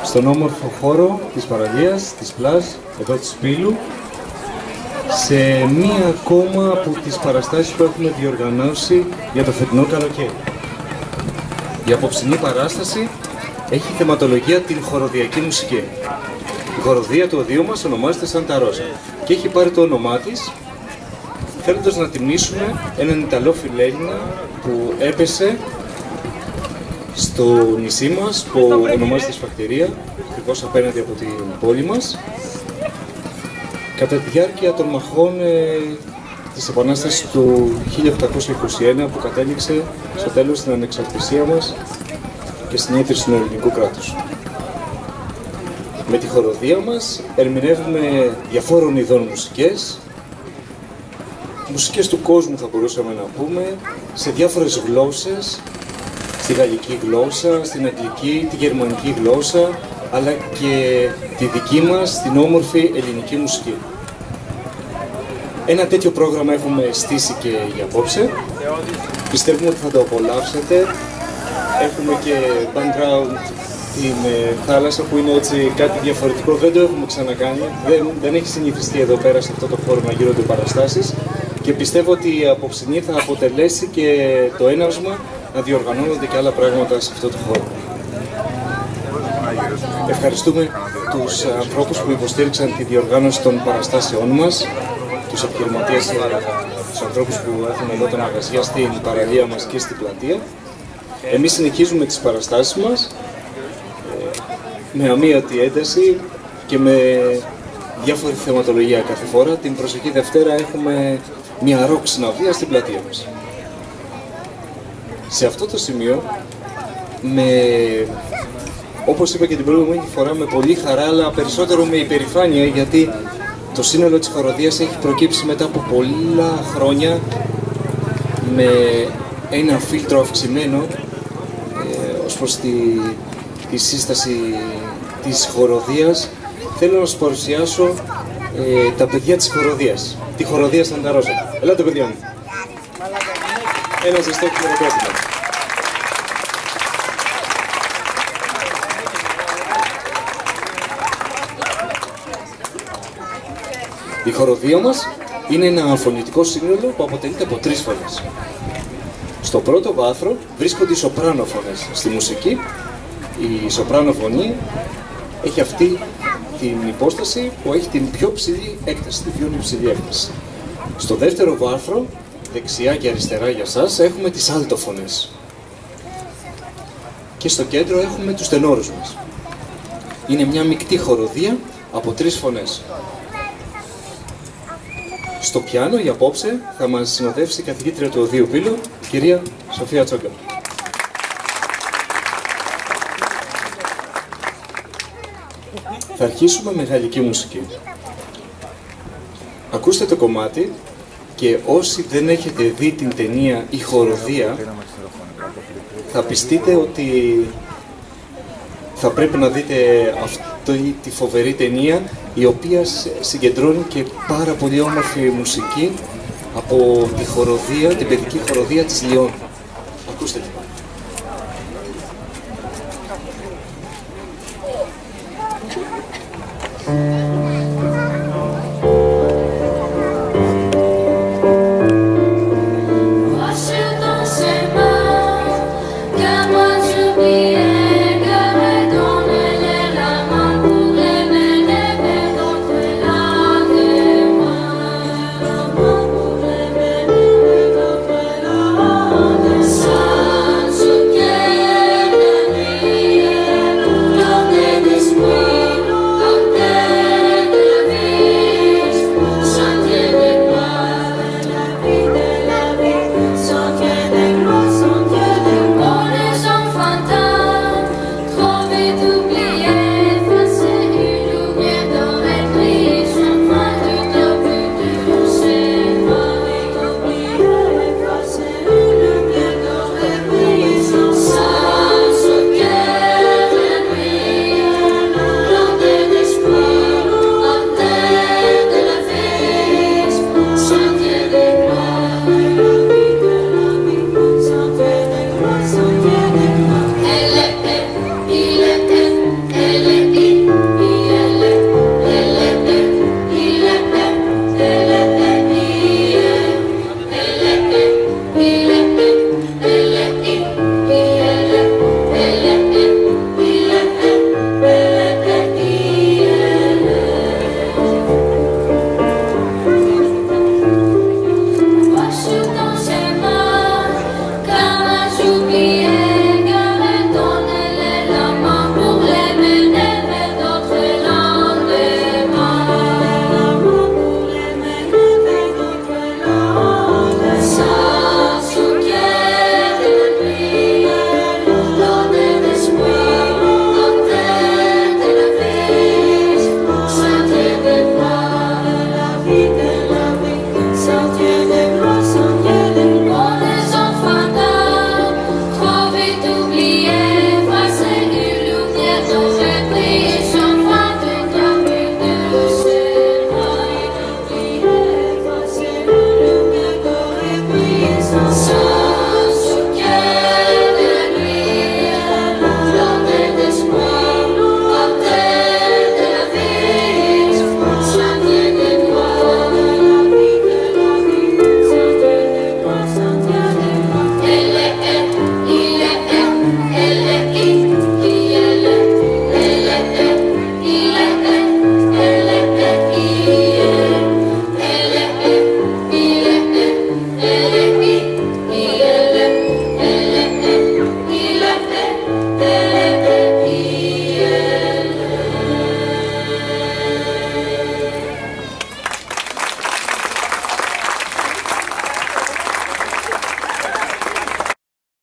στον όμορφο χώρο της παραλίας, της πλάζ, εδώ της Πύλου, σε μία ακόμα από τις παραστάσεις που έχουμε διοργανώσει για το φετινό καλοκαίρι. Η απόψινή παράσταση έχει θεματολογία την χοροδιακή μουσική. Η χοροδία του οδείου μας ονομάζεται Σάντα Ρόζα και έχει πάρει το όνομά της θέλοντας να τιμήσουμε έναν Ιταλό φιλέλληνα που έπεσε στο νησί μας που ονομάζεται Σφακτηρία, ακριβώς απέναντι από την πόλη μας, κατά τη διάρκεια των μαχών της Επανάστασης του 1821 που κατέληξε στο τέλος στην ανεξαρτησία μας και στην ίδρυση του ελληνικού κράτους. Με τη χοροδία μας ερμηνεύουμε διαφόρων ειδών μουσικές του κόσμου θα μπορούσαμε να πούμε, σε διάφορες γλώσσες, στη γαλλική γλώσσα, στην αγγλική, τη γερμανική γλώσσα, αλλά και τη δική μας, την όμορφη ελληνική μουσική. Ένα τέτοιο πρόγραμμα έχουμε στήσει και για απόψε. Πιστεύουμε ότι θα το απολαύσετε. Έχουμε και background την θάλασσα που είναι έτσι κάτι διαφορετικό. Δεν το έχουμε ξανακάνει. Δεν έχει συνηθιστεί εδώ πέρα σε αυτό το χώρο να γίνονται παραστάσεις. Και πιστεύω ότι η απόψινή θα αποτελέσει και το έναυσμα να διοργανώνονται και άλλα πράγματα σε αυτό το χώρο. Ευχαριστούμε τους ανθρώπους που υποστήριξαν τη διοργάνωση των παραστάσεών μας, τους επιχειρηματίες, τους ανθρώπους που έχουν εδώ τα μαγαζιά στην παραλία μας και στην πλατεία. Εμείς συνεχίζουμε τις παραστάσεις μας με αμύωτη ένταση και με διάφορη θεματολογία κάθε φορά. Την προσεχή Δευτέρα έχουμε μια ροκ συναυλία στην πλατεία μας. Σε αυτό το σημείο, όπως είπα και την προηγούμενη φορά, με πολύ χαρά, αλλά περισσότερο με υπερηφάνεια, γιατί το σύνολο της χοροδίας έχει προκύψει μετά από πολλά χρόνια με ένα φίλτρο αυξημένο ως προς τη σύσταση της χοροδίας. Θέλω να σας παρουσιάσω τα παιδιά της χοροδίας, τη χοροδία Σάντα Ρόζα. Ελάτε παιδιά μου. Ένα ζεστό χειροκρότημα. Η χοροδία μας είναι ένα φωνητικό σύνολο που αποτελείται από 3 φωνές. Στο πρώτο βάθρο βρίσκονται οι σοπράνο φωνές. Στη μουσική, η σοπράνο φωνή έχει αυτή την υπόσταση που έχει την πιο ψηλή έκταση, την πιο υψηλή έκταση. Στο δεύτερο βάθρο, δεξιά και αριστερά για σας, έχουμε τις άλτο φωνές. Και στο κέντρο έχουμε τους τενόρους μας. Είναι μια μεικτή χοροδία από 3 φωνές. Στο πιάνο για απόψε θα μας συνοδεύσει η καθηγήτρια του Οδείου Πύλου, η κυρία Σοφία Τσόγκα. Θα αρχίσουμε με γαλλική μουσική. Ακούστε το κομμάτι και όσοι δεν έχετε δει την ταινία «Η Χοροδία» θα πιστείτε ότι θα πρέπει να δείτε αυτή τη φοβερή ταινία, η οποία συγκεντρώνει και πάρα πολύ όμορφη μουσική από τη χοροδία, την παιδική χοροδία της Λιών. Ακούστε λοιπόν.